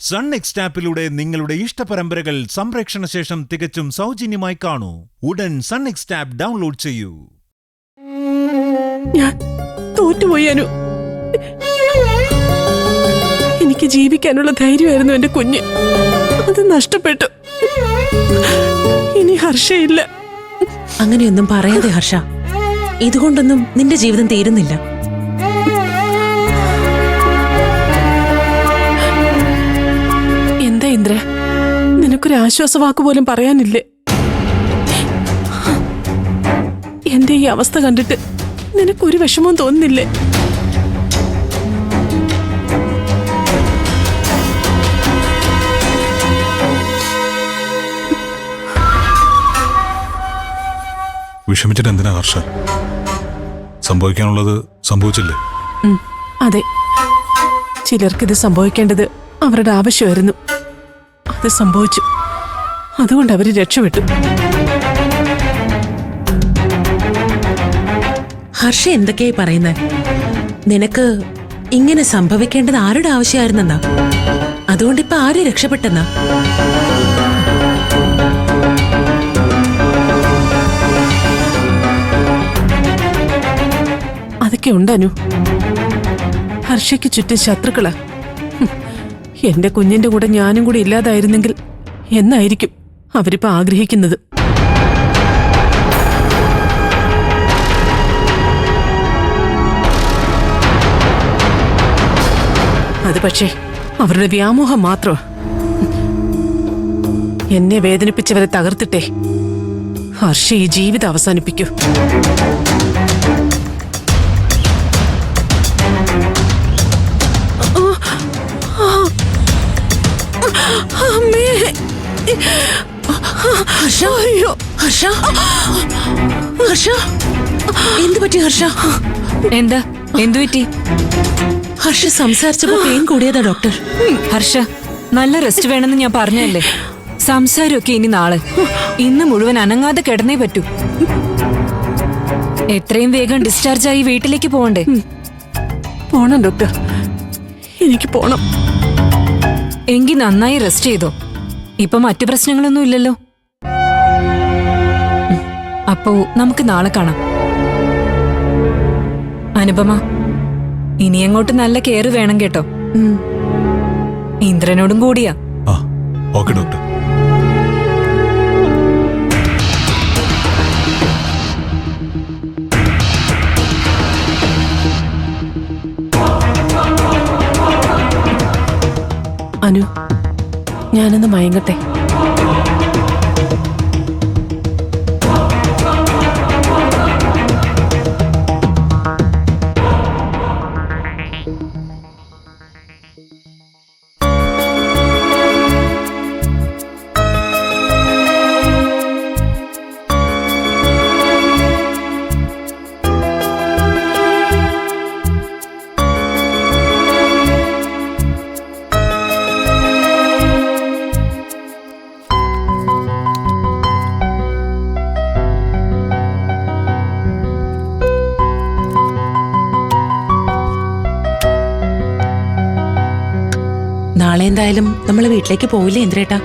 Sun next ആപ്പിലൂടെ നിങ്ങളുടെ ഇഷ്ടപരമ്പരകൾ സംപ്രേക്ഷണ ശേഷം തികച്ചും സൗജന്യമായി കാണൂ. ഉടൻ സൺ നെക്സ്റ്റ് ആപ്പ് ഡൗൺലോഡ് ചെയ്യൂ. ഞാൻ തോറ്റുപോയി അനു. എനിക്ക് ജീവിക്കാനുള്ള ധൈര്യമായിരുന്നു എന്റെ കുഞ്ഞ്. അത് നഷ്ടപ്പെട്ടു. ഇനി ഹർഷയില്ല. അങ്ങനെയൊന്നും പറയാതെ ഹർഷ, ഇതുകൊണ്ടൊന്നും നിന്റെ ജീവിതം തീരുന്നില്ല. എന്താ ഇന്ദ്ര, നിനക്കൊരു ആശ്വാസവാക്ക് പോലും പറയാനില്ലേ? എന്റെ ഈ അവസ്ഥ കണ്ടിട്ട് നിനക്കൊരു വിഷമവും തോന്നുന്നില്ലേ? വിഷമിച്ചിട്ട് എന്തിനാ ഹർഷ? സംഭവിക്കാനുള്ളത് സംഭവിച്ചില്ലേ? അതെ, ചിലർക്കിത് സംഭവിക്കേണ്ടത് അവരുടെ ആവശ്യമായിരുന്നു. അത് സംഭവിച്ചു. അതുകൊണ്ട് അവര് രക്ഷപ്പെട്ടു. ഹർഷ എന്തൊക്കെയായി പറയുന്നത്? നിനക്ക് ഇങ്ങനെ സംഭവിക്കേണ്ടത് ആരുടെ ആവശ്യമായിരുന്നെന്നാ? അതുകൊണ്ടിപ്പോ ആര് രക്ഷപ്പെട്ടെന്നാ? അതൊക്കെ ഉണ്ടനു. ഹർഷയ്ക്ക് ചുറ്റും ശത്രുക്കളാ. എന്റെ കുഞ്ഞിന്റെ കൂടെ ഞാനും കൂടി ഇല്ലാതായിരുന്നെങ്കിൽ എന്നായിരിക്കും അവരിപ്പോ ആഗ്രഹിക്കുന്നത്. അത് പക്ഷേ അവരുടെ വ്യാമോഹം മാത്രം. എന്നെ വേദനിപ്പിച്ചവരെ തകർത്തിട്ടേ ഹർഷ ഈ ജീവിതം അവസാനിപ്പിക്കൂ. എന്തു പറ്റി ഹർഷ? എന്താ എന്തു പറ്റി? ഹർഷ സംസാരിച്ചപ്പോ പെയിൻ കൂടിയതാ ഡോക്ടർ. ഹർഷ, നല്ല റെസ്റ്റ് വേണമെന്ന് ഞാൻ പറഞ്ഞല്ലേ. സംസാരമൊക്കെ ഇനി നാളെ. ഇന്ന് മുഴുവൻ അനങ്ങാതെ കിടന്നേ പറ്റൂ. എത്രയും വേഗം ഡിസ്ചാർജ് ആയി വീട്ടിലേക്ക് പോകണ്ടേ? പോണം ഡോക്ടർ, എനിക്ക് പോണം. എങ്കിൽ നന്നായി റെസ്റ്റ് ചെയ്തോ. ഇപ്പൊ മറ്റു പ്രശ്നങ്ങളൊന്നും ഇല്ലല്ലോ. അപ്പോ നമുക്ക് നാളെ കാണാം. അനുപമ, ഇനി അങ്ങോട്ട് നല്ല കെയർ വേണം കേട്ടോ. ഇന്ദ്രനോടും കൂടിയാ. Okay doctor. അനു, ഞാനൊന്ന് മയങ്ങട്ടെ. നാളെ എന്തായാലും നമ്മൾ വീട്ടിലേക്ക് പോവില്ലേ ഇന്ദ്രേട്ടാ?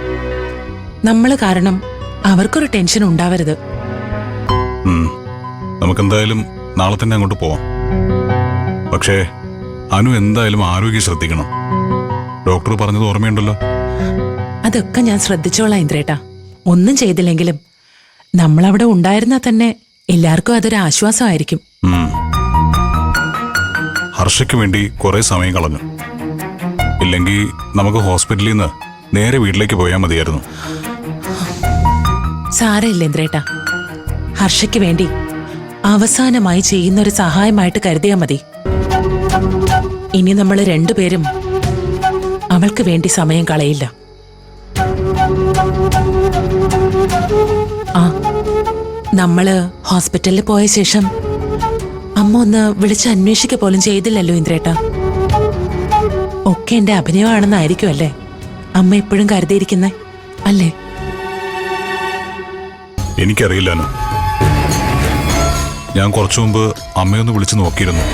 നമ്മള് കാരണം അവർക്കൊരു ടെൻഷൻ ഉണ്ടാവരുത്. നമുക്കെന്തായാലും നാളെ തന്നെ അങ്ങോട്ട് പോവാം. പക്ഷേ അനു എന്തായാലും ആരോഗ്യം ശ്രദ്ധിക്കണം. ഡോക്ടർ പറഞ്ഞത് ഓർമ്മയുണ്ടല്ലോ. അതൊക്കെ ഞാൻ ശ്രദ്ധിച്ചോളാം ഇന്ദ്രേട്ടാ. ഒന്നും ചെയ്തില്ലെങ്കിലും നമ്മളവിടെ ഉണ്ടായിരുന്നാൽ തന്നെ എല്ലാവർക്കും അതൊരു ആശ്വാസമായിരിക്കും. ഹർഷയ്ക്ക് വേണ്ടി കുറെ സമയം കളഞ്ഞു. ഇല്ലെങ്കിൽ നമുക്ക് ഹോസ്പിറ്റലിൽ നിന്ന് നേരെ വീട്ടിലേക്ക് പോയാൽ മതിയായിരുന്നു. സാരമില്ല ഇന്ദ്രേട്ടാ, ഹർഷയ്ക്ക് വേണ്ടി അവസാനമായി ചെയ്യുന്നൊരു സഹായമായിട്ട് കരുതിയാൽ മതി. ഇനി നമ്മൾ രണ്ടുപേരും അവൾക്ക് വേണ്ടി സമയം കളയില്ല. നമ്മള് ഹോസ്പിറ്റലിൽ പോയ ശേഷം അമ്മ ഒന്ന് വിളിച്ച് അന്വേഷിക്ക പോലും ചെയ്തില്ലല്ലോ ഇന്ദ്രേട്ടാ. ഒക്കെ എന്റെ അഭിനയമാണെന്നായിരിക്കും അല്ലേ അമ്മ എപ്പോഴും കരുതിയിരിക്കുന്നേ, അല്ലേ? എനിക്കറിയില്ലാനോ. ഞാൻ കുറച്ചു മുമ്പ് അമ്മയൊന്ന് വിളിച്ചു നോക്കിയിരുന്നു.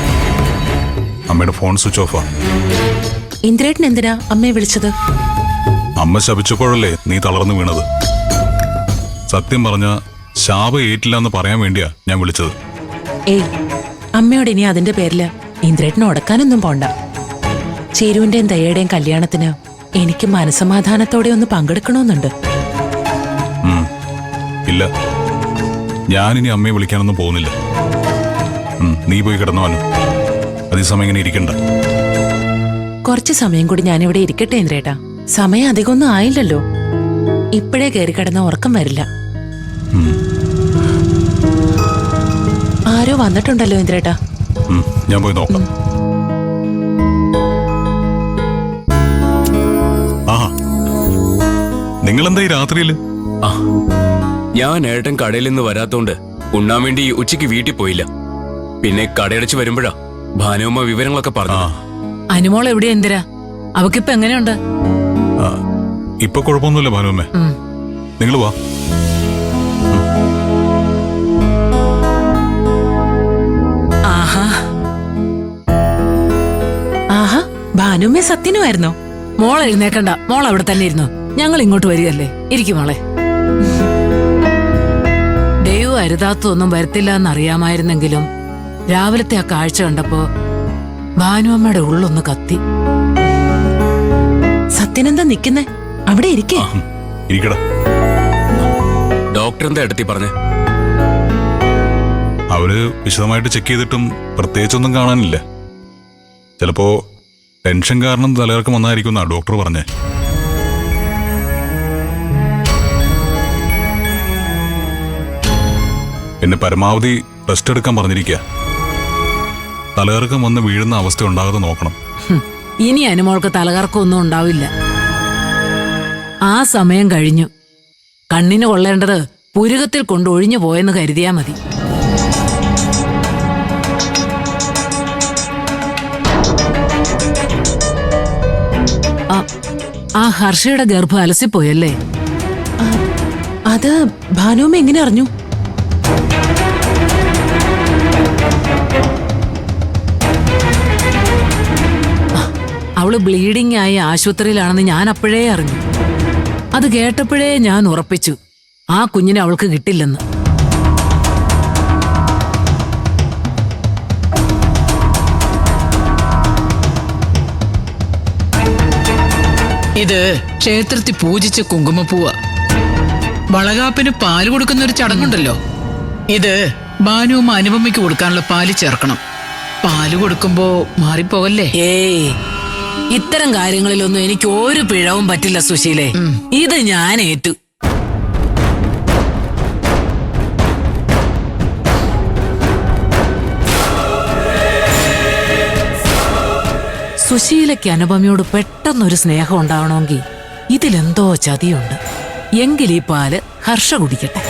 അമ്മയുടെ ഫോൺ സ്വിച്ച് ഓഫാ. ഇന്ദ്രേട്ടൻ എന്തിനാ അമ്മയെ വിളിച്ചത്? അമ്മ ശപിച്ചപ്പോഴല്ലേ നീ തളർന്നു വീണത്. സത്യം പറഞ്ഞ ശാപം ഏറ്റില്ല എന്ന് പറയാൻ വേണ്ടിയാ ഞാൻ വിളിച്ചത്. ഏയ്, അമ്മയോട് ഇനി അതിന്റെ പേരില് ഇന്ദ്രേട്ടനെ ഉടക്കാനൊന്നും പോണ്ട. ചേരുവിന്റെയും ദയയുടെയും കല്യാണത്തിന് എനിക്ക് മനസമാധാനത്തോടെ ഒന്ന് പങ്കെടുക്കണമെന്നുണ്ട്. ഇല്ല, ഞാനിനി അമ്മയെ വിളിക്കാനൊന്നും പോകുന്നില്ല. നീ പോയി കിടന്നോനും അതേസമയം ഇങ്ങനെ ഇരിക്കണ്ട. കുറച്ച് സമയം കൂടി ഞാനിവിടെ ഇരിക്കട്ടെ ഇന്ദ്രേട്ടാ. സമയം അധികമൊന്നും ആയില്ലല്ലോ. ഇപ്പോഴേ കയറി കിടന്ന ഉറക്കം വരില്ല. ആരോ വന്നിട്ടുണ്ടല്ലോ ഇന്ദ്രേട്ടാ. ഞാൻ പോയി നോക്കാം. ആഹാ, നിങ്ങളെന്താ ഈ രാത്രിയില്? ഞാൻ ഏട്ടൻ കടയിൽ നിന്ന് വരാത്തോണ്ട് ഉണ്ണാൻ വേണ്ടി ഉച്ചയ്ക്ക് വീട്ടിൽ പോയില്ല. പിന്നെ കടയടച്ച് വരുമ്പോഴാ ഭാനുമ്മ വിവരങ്ങളൊക്കെ പറഞ്ഞു. അനുമോൾ എവിടെയാ എന്തിരാ? അവക്കിപ്പോ എങ്ങനെയുണ്ട്? ഇപ്പൊ കുഴപ്പമൊന്നുമില്ല ഭാനുമ്മേ. നിങ്ങൾ വാ. ആഹാ, ഭാനുമ്മേ സത്യനുമായിരുന്നോ? മോൾ എഴുന്നേക്കണ്ട, മോൾ അവിടെ തന്നെ ഇരുന്നു. ഞങ്ങൾ ഇങ്ങോട്ട് വരികയല്ലേ. ഇരിക്കും മോളെ. ദൈവം അരുതാത്തൊന്നും വരുത്തില്ല എന്നറിയാമായിരുന്നെങ്കിലും രാവിലത്തെ ആ കാഴ്ച കണ്ടപ്പോ ഭാനുമ്മയുടെ ഉള്ളൊന്ന് കത്തി. സത്യനെന്താ നിക്കുന്നേ? അവിടെ ഇരിക്കേ. ഇരിക്കടാ. ഡോക്ടർ എന്താ എടുത്തി പറഞ്ഞേ? അവര് വിശദമായിട്ട് ചെക്ക് ചെയ്തിട്ടും പ്രത്യേകിച്ചൊന്നും കാണാനില്ല. ചിലപ്പോ ടെൻഷൻ കാരണം തലകറക്കം വന്നായിരിക്കും എന്നാ ഡോക്ടർ പറഞ്ഞേ. പിന്നെ പരമാവധി റെസ്റ്റ് എടുക്കാൻ പറഞ്ഞിരിക്കുക. തലകറക്കം വന്ന് വീഴുന്ന അവസ്ഥ ഉണ്ടാകാതെ നോക്കണം. ഇനി അനുമോൾക്ക് തലകറക്കമൊന്നും ഉണ്ടാവില്ല. ആ സമയം കഴിഞ്ഞു. കണ്ണിന് കൊള്ളേണ്ടത് പുരുകത്തിൽ കൊണ്ട് ഒഴിഞ്ഞു പോയെന്ന് കരുതിയാ മതി. ആ ഹർഷയുടെ ഗർഭം അലസിപ്പോയല്ലേ? അത് ഭാനുമ്മ എങ്ങനെ അറിഞ്ഞു? അവള് ബ്ലീഡിംഗ് ആയി ആശുപത്രിയിലാണെന്ന് ഞാൻ അപ്പോഴേ അറിഞ്ഞു. അത് കേട്ടപ്പോഴേ ഞാൻ ഉറപ്പിച്ചു ആ കുഞ്ഞിനെ അവൾക്ക് കിട്ടില്ലെന്ന്. ഇത് ക്ഷേത്രത്തിൽ പൂജിച്ച കുങ്കുമപ്പൂവ. വളകാപ്പിന് പാല് കൊടുക്കുന്ന ഒരു ചടങ്ങുണ്ടല്ലോ. ഇത് ഭാനുവും അനുപമയ്ക്ക് കൊടുക്കാനുള്ള പാല് ചേർക്കണം. പാല് കൊടുക്കുമ്പോ മാറിപ്പോകല്ലേ? ഏയ്, ഇത്തരം കാര്യങ്ങളിലൊന്നും എനിക്ക് ഒരു പിഴവും പറ്റില്ല സുശീലേ. ഇത് ഞാൻ ഏറ്റു. സുശീലയ്ക്ക് അനുപമയോട് പെട്ടെന്നൊരു സ്നേഹം ഉണ്ടാവണമെങ്കിൽ ഇതിലെന്തോ ചതിയുണ്ട്. എങ്കിൽ ഈ പാല് ഹർഷ കുടിക്കട്ടെ.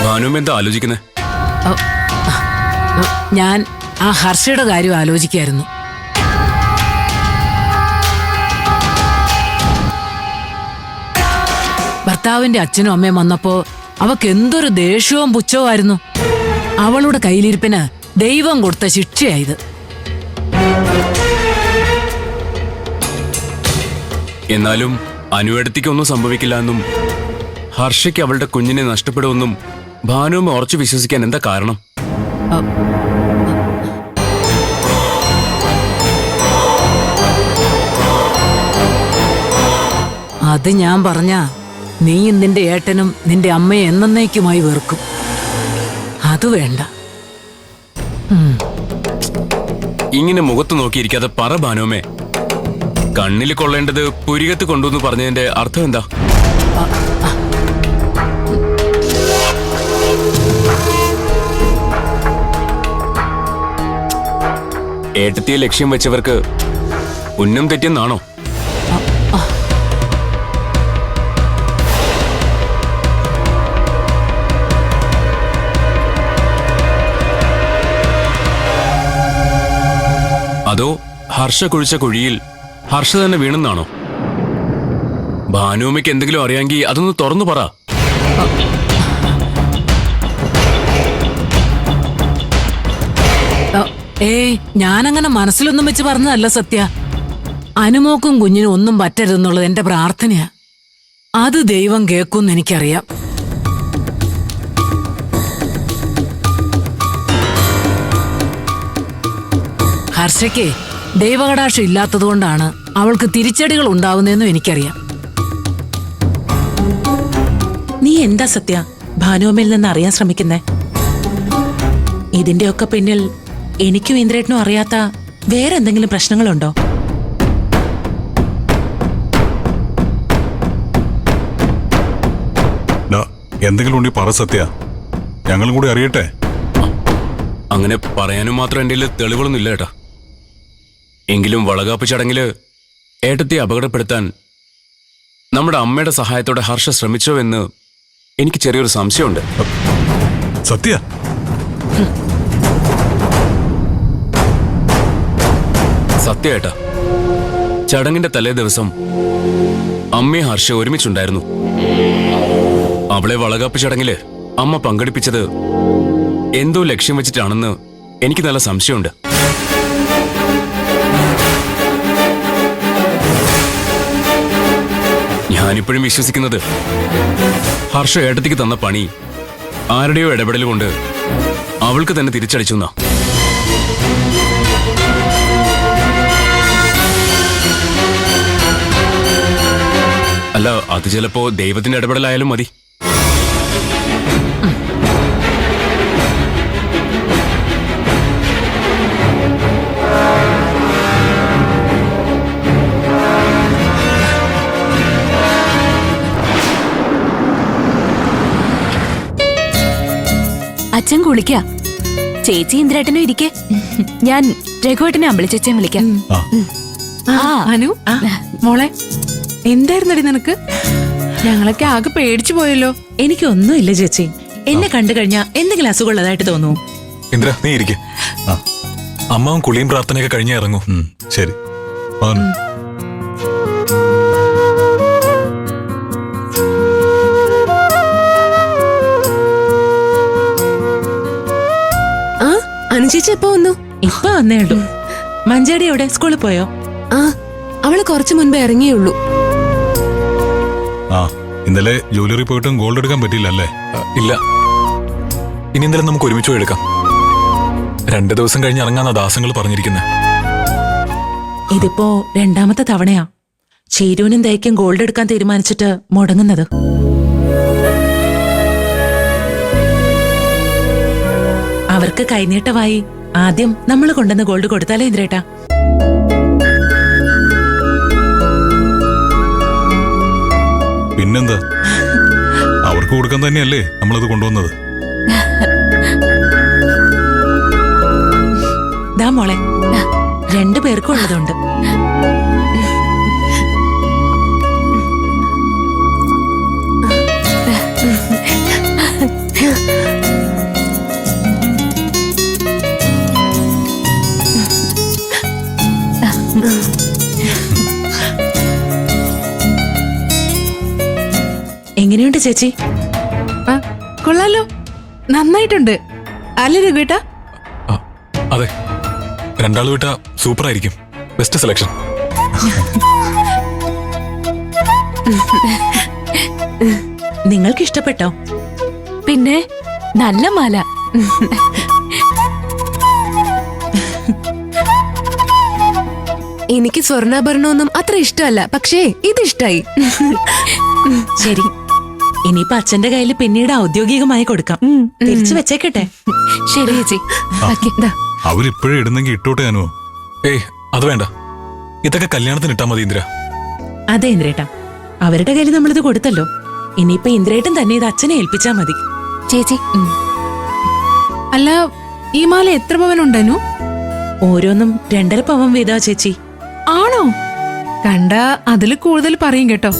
ഭാനുമ്മ എന്താ ആലോചിക്കുന്നേ? ഞാൻ ആ ഹർഷയുടെ കാര്യം ആലോചിക്കായിരുന്നു. ഭർത്താവിന്റെ അച്ഛനും അമ്മയും വന്നപ്പോ അവക്ക് എന്തൊരു ദേഷ്യവും പുച്ഛവും ആയിരുന്നു. അവളുടെ കയ്യിലിരിപ്പിന് ദൈവം കൊടുത്ത ശിക്ഷയായത്. എന്നാലും അനുവെടുത്തിക്കൊന്നും സംഭവിക്കില്ല എന്നും ഹർഷയ്ക്ക് അവളുടെ കുഞ്ഞിനെ നഷ്ടപ്പെടുമെന്നും ഭാനുമ്മ ഉറച്ചു വിശ്വസിക്കാൻ എന്താ കാരണം? അത് ഞാൻ പറഞ്ഞ നീയും നിന്റെ ഏട്ടനും നിന്റെ അമ്മയെ എന്നേക്കുമായി വെറുക്കും. അത് വേണ്ട. ഇങ്ങനെ മുഖത്ത് നോക്കിയിരിക്കാതെ പറ ഭാനുമ്മേ. കണ്ണിൽ കൊള്ളേണ്ടത് പുരികത്ത് കൊണ്ടുവന്ന് പറഞ്ഞതിന്റെ അർത്ഥം എന്താ? ഏട്ടത്തിയെ ലക്ഷ്യം വെച്ചവർക്ക് ഉന്നം തെറ്റിയെന്നാണോ? അതോ ഹർഷ കുഴിച്ച കുഴിയിൽ ഹർഷ തന്നെ വീണെന്നാണോ? ഭാനുമ്മയ്ക്ക് എന്തെങ്കിലും അറിയാമെങ്കിൽ അതൊന്ന് തുറന്നു പറ. ഏയ് ഞാനങ്ങനെ മനസ്സിലൊന്നും വെച്ച് പറഞ്ഞതല്ല സത്യ. അനുമോക്കും കുഞ്ഞിനും ഒന്നും പറ്റരുതെന്നുള്ളത് എന്റെ പ്രാർത്ഥനയാ. അത് ദൈവം കേൾക്കുമെന്ന് എനിക്കറിയാം. ഹർഷയ്ക്ക് ദൈവകടാക്ഷം ഇല്ലാത്തതുകൊണ്ടാണ് അവൾക്ക് തിരിച്ചടികൾ ഉണ്ടാവുന്നതെന്നും എനിക്കറിയാം. നീ എന്താ സത്യ ഭാനുവമ്മയിൽ നിന്ന് അറിയാൻ ശ്രമിക്കുന്നേ? ഇതിന്റെയൊക്കെ പിന്നിൽ എനിക്കും ഇന്ദ്രേട്ടനും അറിയാത്ത വേറെ എന്തെങ്കിലും പ്രശ്നങ്ങളുണ്ടോ? എന്തെങ്കിലും ഉണ്ടി പറ സത്യ, ഞങ്ങളും കൂടി അറിയട്ടെ. അങ്ങനെ പറയാനും മാത്രം എൻ്റെ കയ്യിൽ തെളിവുകളൊന്നും ഇല്ല ഏട്ടാ. എങ്കിലും വളകാപ്പ് ചടങ്ങില് ഏട്ടത്തെ അപകടപ്പെടുത്താൻ നമ്മുടെ അമ്മയുടെ സഹായത്തോടെ ഹർഷ ശ്രമിച്ചോ എന്ന് എനിക്ക് ചെറിയൊരു സംശയമുണ്ട്. സത്യ, സത്യ ഏട്ടാ, ചടങ്ങിന്റെ തലേ ദിവസം അമ്മയും ഹർഷ ഒരുമിച്ചുണ്ടായിരുന്നു. അവളെ വളകാപ്പ് ചടങ്ങില് അമ്മ പങ്കെടുപ്പിച്ചത് എന്തോ ലക്ഷ്യം വെച്ചിട്ടാണെന്ന് എനിക്ക് നല്ല സംശയമുണ്ട്. ഞാനിപ്പോഴും വിശ്വസിക്കുന്നത് ഹർഷ ഏട്ടത്തിക്ക് തന്ന പണി ആരുടെയോ ഇടപെടൽ കൊണ്ട് അവൾക്ക് തന്നെ തിരിച്ചടിച്ചു എന്നാ. അല്ല, അത് ചിലപ്പോ ദൈവത്തിന്റെ ഇടപെടലായാലും മതി. അച്ഛൻ കുളിക്ക. ചേച്ചി ഇന്ദ്രേട്ടനും ഇരിക്കെ. ഞാൻ രഘുവേട്ടനെ അമ്പളിച്ചേച്ചൻ വിളിക്കാം. അനു മോളെ, എന്തായിരുന്നടി നിനക്ക്? ഞങ്ങളൊക്കെ ആകെ പേടിച്ചു പോയല്ലോ. എനിക്കൊന്നും ഇല്ല ചേച്ചി. എന്നെ കണ്ടു കഴിഞ്ഞാ എന്തെങ്കിലും അസുഖമുള്ളതായിട്ട് തോന്നുന്നു. ഇന്ദ്ര, നീ ഇരിക്കെ. അമ്മാവും കുളിയും പ്രാർത്ഥനയൊക്കെ കഴിഞ്ഞേ ഇറങ്ങൂ. ശരി. അനുചേച്ചി എപ്പോ വന്നു? ഇപ്പൊ വന്നേ ഉള്ളൂ. മഞ്ചാടി എവിടെ? സ്കൂളിൽ പോയോ? ആ, അവള് കുറച്ചു മുൻപേ ഇറങ്ങിയുള്ളൂ. ആ, ഇന്നലെ ജ്വല്ലറി പോയിട്ടും ഗോൾഡ് എടുക്കാൻ പറ്റിയില്ല അല്ലേ? ഇല്ല, ഇനി എന്തായാലും നമുക്ക് ഒരുമിച്ച് പോയി എടുക്കാം. 2 ദിവസം കഴിഞ്ഞ് ഇറങ്ങാന്ന ദാസങ്ങൾ പറഞ്ഞിരിക്കുന്നത്. ഇതിപ്പോ 2ാമത്തെ തവണയാ ചേരുവിനും ദയക്കും ഗോൾഡ് എടുക്കാൻ തീരുമാനിച്ചിട്ട് മുടങ്ങുന്നത്. അവർക്ക് കൈനീട്ടമായി ആദ്യം നമ്മൾ കൊണ്ടുവന്ന് ഗോൾഡ് കൊടുത്താലേ ഇന്ദ്രേട്ടാ. പിന്നെന്താ, അവർക്ക് കൊടുക്കാൻ തന്നെയല്ലേ നമ്മളത് കൊണ്ടുവന്നത്. ദാ മോളെ, 2 പേർക്കും ഉള്ളതുണ്ട്. എങ്ങനെയുണ്ട് ചേച്ചി? കൊള്ളാലോ, നന്നായിട്ടുണ്ട് അല്ലേ രഘുവേട്ടാ? അതെ, 2 വിട്ട സൂപ്പർ ആയിരിക്കും. Best selection. നിങ്ങൾക്ക് ഇഷ്ടപ്പെട്ടോ? പിന്നെ നല്ല മാല. എനിക്ക് സ്വർണ്ണാഭരണമൊന്നും അത്ര ഇഷ്ടമല്ല, പക്ഷേ ഇതിഷ്ടായി. ശരി, ഇനിയിപ്പൊ അച്ഛന്റെ കയ്യിൽ പിന്നീട് ഔദ്യോഗികമായി കൊടുക്കാം. തിരിച്ചു വെച്ചേക്കട്ടെ. ശരി ചേച്ചി. അവരിപ്പോഴേ ഇടുന്നെങ്കിൽ ഇട്ടോട്ടെ. അനുവോ? ഏയ്, അത് വേണ്ട. ഇതൊക്കെ കല്യാണത്തിന് ഇട്ടാ മതി ഇന്ദ്ര. അതെ ഇന്ദ്രേട്ടാ, അവരുടെ കയ്യിൽ നമ്മളിത് കൊടുത്തല്ലോ. ഇനിയിപ്പൊ ഇന്ദ്രേട്ടൻ തന്നെ ഇത് അച്ഛനെ ഏൽപ്പിച്ചാ മതി. ചേച്ചി, അല്ല, ഈ മാല എത്ര പവനുണ്ടനു? ഓരോന്നും 2.5 പവൻ വീതാ ചേച്ചി. ആണോ? കണ്ട അതില് കൂടുതൽ പറയും കേട്ടോ.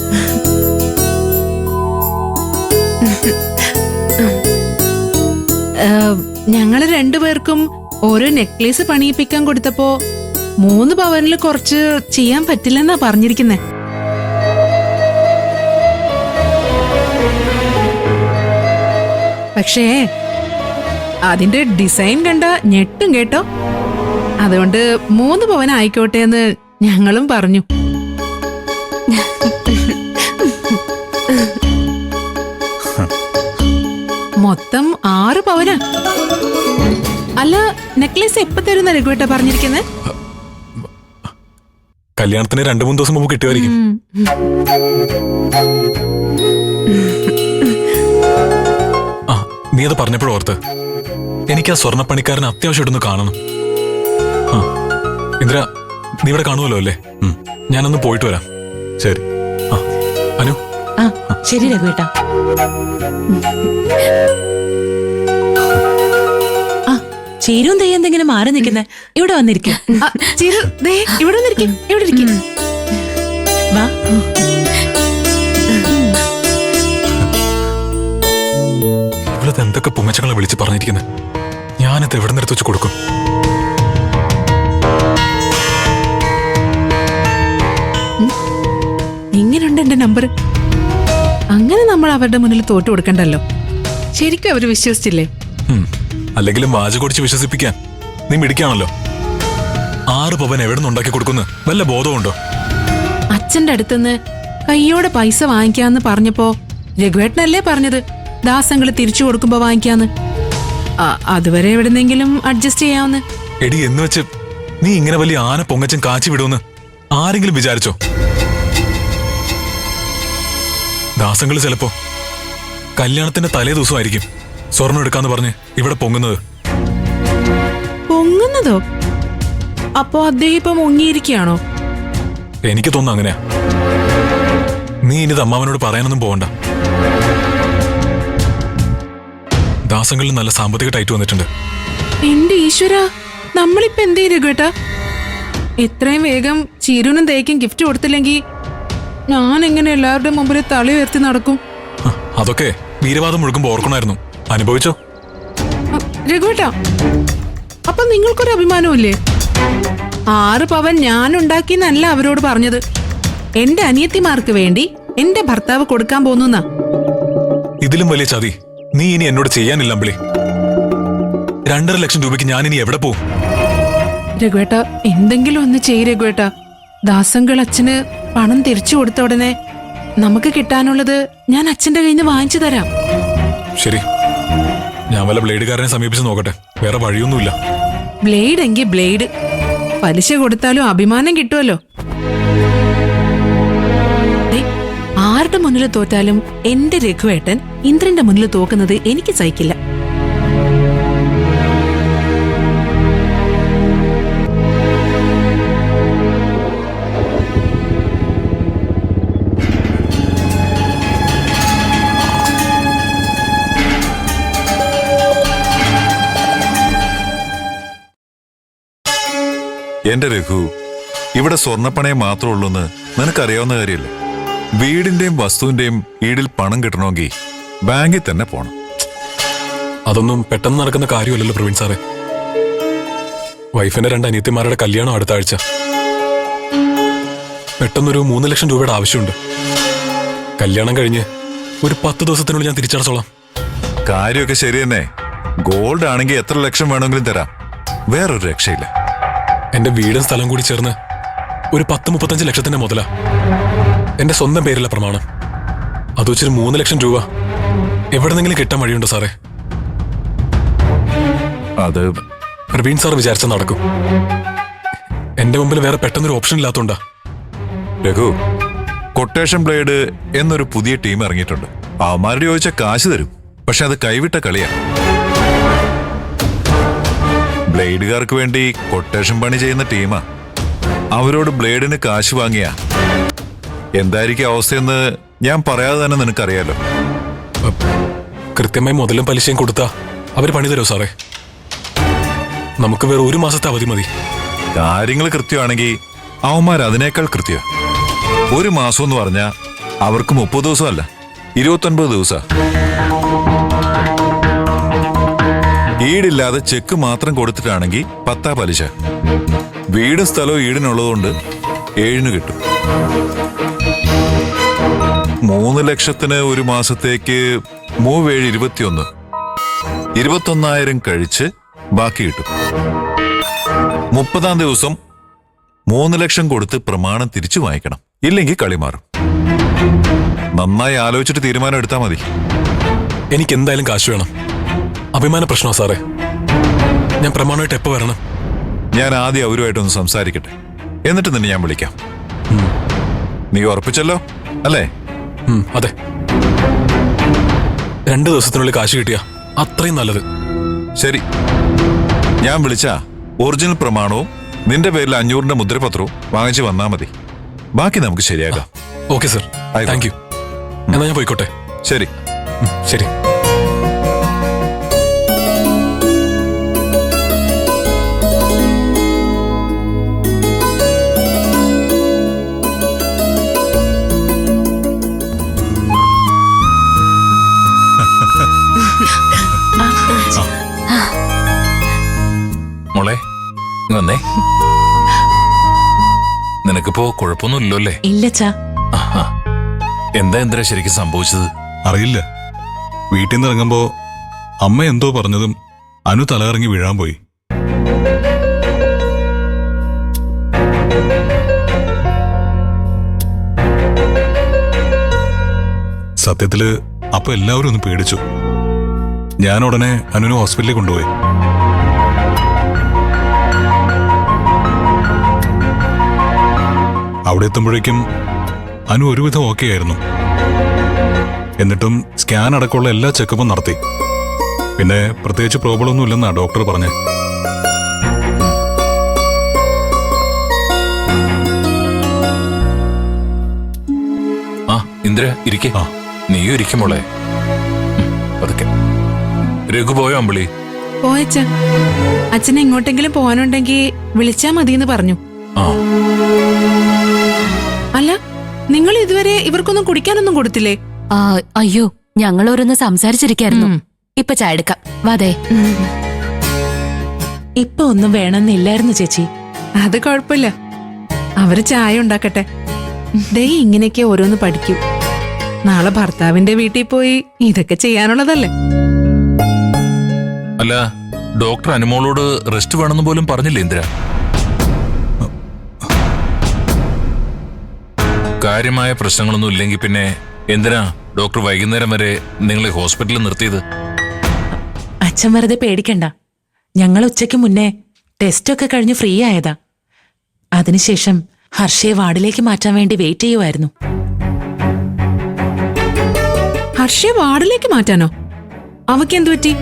ഞങ്ങള് 2 പേർക്കും ഓരോ നെക്ലേസ് പണിയിപ്പിക്കാൻ കൊടുത്തപ്പോ 3 പവനിൽ കുറച്ച് ചെയ്യാൻ പറ്റില്ലെന്നാ പറഞ്ഞിരിക്കുന്നേ. പക്ഷേ അതിന്റെ ഡിസൈൻ കണ്ട ഞെട്ടും കേട്ടോ. അതുകൊണ്ട് 3 പവൻ ആയിക്കോട്ടെ എന്ന് ഞങ്ങളും പറഞ്ഞു. മൊത്തം 6 പവനാ. അല്ല, നെക്ലേസ് എപ്പോ തരുന്ന രഘുവേട്ട പറഞ്ഞിരിക്കുന്നത്? കല്യാണത്തിന് 2-3 ദിവസം മുമ്പ് കിട്ടുമായിരിക്കും. ആ, നീ അത് പറഞ്ഞപ്പോഴോർത്ത് എനിക്ക് ആ സ്വർണ്ണപ്പണിക്കാരനെ അത്യാവശ്യമായിട്ടൊന്ന് കാണണം. ആ, ഇന്ദ്ര, നീ ഇവിടെ കാണുമല്ലോ അല്ലേ? ഞാനൊന്ന് പോയിട്ട് വരാം. ശരി. ആ, അനു. ആ, ശരി രഘുവേട്ടാ. ആ, ചേരും തെയ്യം എന്തെങ്കിലും മാറി നിൽക്കുന്നേ, ഇവിടെ വന്നിരിക്കും. ആ, ചിരു, ദേ, ഇവിടെ വന്നിരിക്കും, ഇവിടെ ഇരിക്കും. വാ. ഇവളത് എന്തൊക്കെ പുമ്മച്ചങ്ങളെ വിളിച്ച് പറഞ്ഞിരിക്കുന്നത്? ഞാനത് എവിടെ നിർത്തി വെച്ച് കൊടുക്കും? ഇങ്ങനുണ്ട് എന്റെ നമ്പർ. അങ്ങനെ നമ്മൾ അവരുടെ മുന്നിൽ തോറ്റു കൊടുക്കണ്ടല്ലോ. ശരിക്കും അവര് വിശ്വസിച്ചില്ലേ? അല്ലെങ്കിലും വാച കൊടിച്ച് വിശ്വസിപ്പിക്കാൻ നീ മിടിക്കാണല്ലോ. 6 പവൻ എവിടെ നിന്ന് ഉണ്ടാക്കി കൊടുക്കുന്നു വല്ല ബോധമുണ്ടോ? അച്ഛന്റെ അടുത്തുനിന്ന് കയ്യോടെ പൈസ വാങ്ങിക്കാന്ന് പറഞ്ഞപ്പോ രഘുവേട്ടനല്ലേ പറഞ്ഞത് ദാസങ്ങള് തിരിച്ചു കൊടുക്കുമ്പോ വാങ്ങിക്കാന്ന്. അതുവരെ എവിടെന്നെങ്കിലും അഡ്ജസ്റ്റ് ചെയ്യാവുന്ന. എടി, എന്ന് വെച്ച് നീ ഇങ്ങനെ വലിയ ആന പൊങ്ങച്ചൻ കാച്ചി വിടുമെന്ന് ആരെങ്കിലും വിചാരിച്ചോ? ദാസങ്ങള് ചിലപ്പോ കല്യാണത്തിന്റെ തലേ ദിവസമായിരിക്കും സ്വർണം എടുക്കാന്ന് പറഞ്ഞ് ഇവിടെ പൊങ്ങുന്നത്. പൊങ്ങുന്നതോ? അപ്പോ അദ്ദേഹം ഇപ്പൊ മുങ്ങിയിരിക്കുകയാണോ? എനിക്ക് തോന്നുന്നു അങ്ങനെയാ. നീ ഇനി അമ്മാവനോട് പറയാനൊന്നും പോകണ്ട. ദാസങ്ങളിൽ നല്ല സാമ്പത്തിക ടൈറ്റ് വന്നിട്ടുണ്ട്. എന്റെ ഈശ്വര, നമ്മളിപ്പോ എന്ത് ചെയ്യും രഘുവേട്ടാ? എത്രയും വേഗം ചീരുനും തേക്കും ഗിഫ്റ്റ് കൊടുത്തില്ലെങ്കിൽ ഞാൻ എങ്ങനെ എല്ലാവരുടെ മുമ്പിൽ തല ഉയർത്തി നടക്കും? അതൊക്കെ വീരവാദം മുഴുക്കുമ്പോ ഓർക്കണമായിരുന്നു. അനുഭവിച്ചോ? രഘുവേട്ടാ, അപ്പൊ നിങ്ങൾക്കൊരു അഭിമാനമില്ലേ? 6 പവൻ ഞാൻ ഉണ്ടാക്കിന്നല്ല അവരോട് പറഞ്ഞത്. എന്റെ അനിയത്തിമാർക്ക് വേണ്ടി എന്റെ ഭർത്താവ് കൊടുക്കാൻ പോന്നുന്നാ. ഇതിലും വലിയ ചതി നീ ഇനി എന്നോട് ചെയ്യാനില്ല അമ്പിളി. 2.5 ലക്ഷം രൂപയ്ക്ക് ഞാൻ ഇനി എവിടെ പോവും? രഘുവേട്ട, എന്തെങ്കിലും ഒന്ന് ചെയ്യ് രഘുവേട്ട. ദാസങ്കൾ അച്ഛന് പണം തിരിച്ചു കൊടുത്ത ഉടനെ നമുക്ക് കിട്ടാനുള്ളത് ഞാൻ അച്ഛന്റെ കയ്യിൽ നിന്ന് വാങ്ങിച്ചു തരാം. ശരി, ഞാൻ വല്ല ബ്ലേഡുകാരനെ സമീപിച്ച് നോക്കട്ടെ. വേറെ വഴിയൊന്നുമില്ല. ബ്ലേഡ് എങ്കിൽ ബ്ലേഡ്. പലിശ കൊടുത്താലും അഭിമാനം കിട്ടുമല്ലോ. ആരുടെ മുന്നിൽ തോറ്റാലും എന്റെ രഘുവേട്ടൻ ഇന്ദ്രന്റെ മുന്നിൽ തോക്കുന്നത് എനിക്ക് സഹിക്കില്ല. എന്റെ രഘു, ഇവിടെ സ്വർണ്ണപ്പണയം മാത്രമേ ഉള്ളൂന്ന് നിനക്കറിയാവുന്ന കാര്യമില്ല. വീടിന്റെയും വസ്തുവിന്റെയും ഈടിൽ പണം കിട്ടണമെങ്കിൽ ബാങ്കിൽ തന്നെ പോണം. അതൊന്നും പെട്ടെന്ന് നടക്കുന്ന കാര്യമല്ലല്ലോ പ്രവീൺ സാറേ. വൈഫിന്റെ 2 അനിയത്തിമാരുടെ കല്യാണം അടുത്ത ആഴ്ച. പെട്ടെന്നൊരു 3 ലക്ഷം രൂപയുടെ ആവശ്യമുണ്ട്. കല്യാണം കഴിഞ്ഞ് ഒരു 10 ദിവസത്തിനുള്ളിൽ ഞാൻ തിരിച്ചടച്ചോളാം. കാര്യമൊക്കെ ശരി തന്നെ. ഗോൾഡ് ആണെങ്കിൽ എത്ര ലക്ഷം വേണമെങ്കിലും തരാം. വേറൊരു രക്ഷയില്ല. എന്റെ വീടും സ്ഥലം കൂടി ചേർന്ന് ഒരു 10-35 ലക്ഷത്തിന്റെ മുതലാ. എന്റെ സ്വന്തം പേരില്ല പ്രമാണം. അത് വെച്ചൊരു 3 ലക്ഷം രൂപ എവിടെന്നെങ്കിലും കിട്ടാൻ വഴിയുണ്ടോ സാറേ? അത് പ്രവീൺ സാർ വിചാരിച്ചാൽ നടക്കും. എന്റെ മുമ്പിൽ വേറെ പെട്ടെന്നൊരു ഓപ്ഷൻ ഇല്ലാത്തോണ്ടാ. രഘു, കൊട്ടേഷൻ ബ്ലേഡ് എന്നൊരു പുതിയ ടീം ഇറങ്ങിയിട്ടുണ്ട്. അവന്മാരുടെ ചോദിച്ച കാശ് തരും. പക്ഷെ അത് കൈവിട്ട കളിയാ. ബ്ലേഡുകാർക്ക് വേണ്ടി കൊട്ടേഷൻ പണി ചെയ്യുന്ന ടീമാ. അവരോട് ബ്ലേഡിന് കാശ് വാങ്ങിയ എന്തായിരിക്കും അവസ്ഥയെന്ന് ഞാൻ പറയാതെ തന്നെ നിനക്കറിയാലോ. കൃത്യമായി മുതലും പലിശയും കൊടുത്താ അവര് പണി തരുമോ സാറേ? നമുക്ക് വേറെ 1 മാസത്തെ അവധി മതി. കാര്യങ്ങൾ കൃത്യമാണെങ്കിൽ അവന്മാർ അതിനേക്കാൾ കൃത്യ. 1 മാസം എന്ന് പറഞ്ഞാൽ അവർക്ക് 30 ദിവസമല്ല, 29 ദിവസം. ഈടില്ലാതെ ചെക്ക് മാത്രം കൊടുത്തിട്ടാണെങ്കിൽ 10 പലിശ. വീടും സ്ഥലവും ഈടിനുള്ളതുകൊണ്ട് 7 കിട്ടും. 3 ലക്ഷത്തിന് 1 മാസത്തേക്ക് 3 7 21. 21,000 കഴിച്ച് ബാക്കി കിട്ടും. 30-ാം ദിവസം 3 ലക്ഷം കൊടുത്ത് പ്രമാണം തിരിച്ചു വാങ്ങിക്കണം. ഇല്ലെങ്കിൽ കളി മാറും. നന്നായി ആലോചിച്ചിട്ട് തീരുമാനം എടുത്താൽ മതി. എനിക്ക് എന്തായാലും കാശ് വേണം. അഭിമാന പ്രശ്നമാ സാറേ. ഞാൻ പ്രമാണമായിട്ട് എപ്പോ വരണം? ഞാൻ ആദ്യം അവരുമായിട്ടൊന്ന് സംസാരിക്കട്ടെ, എന്നിട്ട് നിന്നെ ഞാൻ വിളിക്കാം. നീ ഉറപ്പിച്ചല്ലോ അല്ലേ? അതെ. 2 ദിവസത്തിനുള്ളിൽ കാശ് കിട്ടിയ അത്രയും നല്ലത്. ശരി, ഞാൻ വിളിച്ച ഒറിജിനൽ പ്രമാണവും നിന്റെ പേരിൽ 500-ന്റെ മുദ്രപത്രവും വാങ്ങിച്ചു വന്നാ മതി. ബാക്കി നമുക്ക് ശരിയാക്കാം. Okay sir, thank you. എന്നാ ഞാൻ പോയിക്കോട്ടെ. ശരി. ശരി. മോളെ വന്നേ. നിനക്കിപ്പോ കുഴപ്പമൊന്നുമില്ലല്ലോ അല്ലേ? ഇല്ലച്ചാ. എന്താ ഇന്ദ്ര ശരിക്കും സംഭവിച്ചത്? അറിയില്ല. വീട്ടിൽ നിന്ന് ഇറങ്ങുമ്പോ അമ്മ എന്തോ പറഞ്ഞതും അനു തലകറങ്ങി വീഴാൻ പോയി. സത്യത്തില് അപ്പൊ എല്ലാവരും ഒന്ന് പേടിച്ചു. ഞാൻ ഉടനെ അനുവിനെ ഹോസ്പിറ്റലിൽ കൊണ്ടുപോയി. അവിടെ എത്തുമ്പോഴേക്കും അനു ഒരുവിധം ഓക്കെ ആയിരുന്നു. എന്നിട്ടും സ്കാൻ അടക്കമുള്ള എല്ലാ ചെക്കപ്പും നടത്തി. പിന്നെ പ്രത്യേകിച്ച് പ്രോബ്ലം ഒന്നും ഇല്ലെന്നാ ഡോക്ടർ പറഞ്ഞേ. ആ ഇന്ദ്ര ഇരിക്കേ. നീയും ഇരിക്കും മോളെ. പതുക്കെ. രഘു പോയോ അമ്പിളി? പോയച്ച. അച്ഛനെ എങ്ങോട്ടെങ്കിലും പോകാനുണ്ടെങ്കിൽ വിളിച്ചാ മതിയെന്ന് പറഞ്ഞു. അല്ല, നിങ്ങൾ ഇതുവരെ ഇവർക്കൊന്നും കുടിക്കാനൊന്നും കൊടുത്തില്ലേ? അയ്യോ, ഞങ്ങൾ ഓരോന്ന് സംസാരിച്ചിരിക്കായിരുന്നു. ഇപ്പൊ ചായ എടുക്കാം. വാതേ. ഇപ്പൊ ഒന്നും വേണമെന്നില്ലായിരുന്നു ചേച്ചി. അത് കുഴപ്പമില്ല, അവര് ചായ ഉണ്ടാക്കട്ടെ. ദേ ഇങ്ങനെയൊക്കെ ഓരോന്ന് പഠിക്കൂ. നാളെ ഭർത്താവിന്റെ വീട്ടിൽ പോയി ഇതൊക്കെ ചെയ്യാനുള്ളതല്ലേ. അല്ല, ഡോക്ടർ അനുമോളോട് റെസ്റ്റ് വേണമെന്ന് പോലും പറഞ്ഞില്ലേ ഇന്ദ്ര? കാര്യമായ പ്രശ്നങ്ങളൊന്നും ഇല്ലെങ്കിൽ പിന്നെ എന്തിനാ ഡോക്ടർ വൈകുന്നേരം വരെ നിങ്ങളെ ഹോസ്പിറ്റലിൽ നിർത്തിയത്? അച്ഛൻ വെറുതെ പേടിക്കണ്ട. ഞങ്ങൾ ഉച്ചയ്ക്ക് മുന്നേ ടെസ്റ്റൊക്കെ കഴിഞ്ഞ് ഫ്രീ ആയതാ. അതിനുശേഷം ഹർഷയെ വാർഡിലേക്ക് മാറ്റാൻ വേണ്ടി വെയിറ്റ് ചെയ്യുമായിരുന്നു. ഹർഷയെ വാർഡിലേക്ക് മാറ്റാനോ? അവക്ക് എന്തു പറ്റി?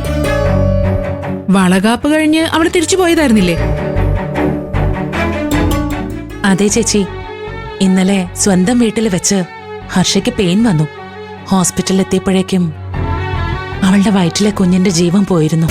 വളകാപ്പ് കഴിഞ്ഞ് അവള് തിരിച്ചു പോയതായിരുന്നില്ലേ? അതെ ചേച്ചി, ഇന്നലെ സ്വന്തം വീട്ടിൽ വെച്ച് ഹർഷയ്ക്ക് പെയിൻ വന്നു. ഹോസ്പിറ്റലിൽ എത്തിയപ്പോഴേക്കും അവളുടെ വയറ്റിലെ കുഞ്ഞിന്റെ ജീവൻ പോയിരുന്നു.